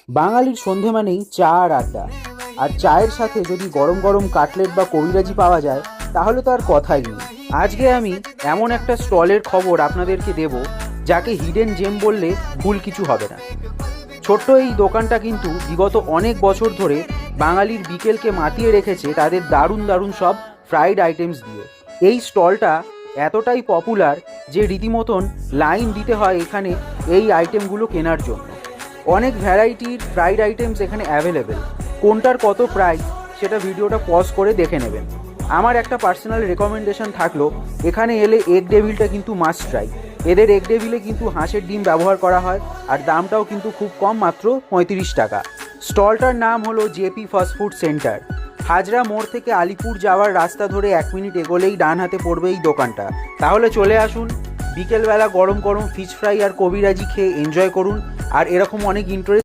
বাঙালির সন্ধে মানেই চা আর আড্ডা, আর চায়ের সাথে যদি গরম গরম কাটলেট বা কবিরাজি পাওয়া যায় তাহলে তো আর কথাই নেই। আজকে আমি এমন একটা স্টলের খবর আপনাদেরকে দেব যাকে হিডেন জেম বললে ভুল কিছু হবে না। ছোট্ট এই দোকানটা কিন্তু বিগত অনেক বছর ধরে বাঙালির বিকেলকে মাতিয়ে রেখেছে তাদের দারুণ দারুণ সব ফ্রাইড আইটেমস দিয়ে। এই স্টলটা এতটাই পপুলার যে রীতিমতন লাইন দিতে হয় এখানে এই আইটেমগুলো কেনার জন্য। অনেক ভ্যারাইটির ফ্রাইড আইটেমস এখানে অ্যাভেলেবেল। কোনটার কত প্রাইস সেটা ভিডিওটা পজ করে দেখে নেবেন। আমার একটা পার্সোনাল রেকমেন্ডেশন থাকলো, এখানে এলে এগ ডেভিলটা কিন্তু মাস্ট ট্রাই। এদের এগ ডেভিলে কিন্তু হাঁসের ডিম ব্যবহার করা হয়, আর দামটাও কিন্তু খুব কম, মাত্র 35 টাকা। স্টলটার নাম হলো জেপি ফাস্টফুড সেন্টার। হাজরা মোড় থেকে আলিপুর যাওয়ার রাস্তা ধরে 1 মিনিট এগোলেই ডান হাতে পড়বে এই দোকানটা। তাহলে চলে আসুন, বিকেলবেলা গরম গরম ফিশ ফ্রাই আর কবিরাজি খেয়ে এনজয় করুন। আর এরকম অনেক ইন্টারেস্ট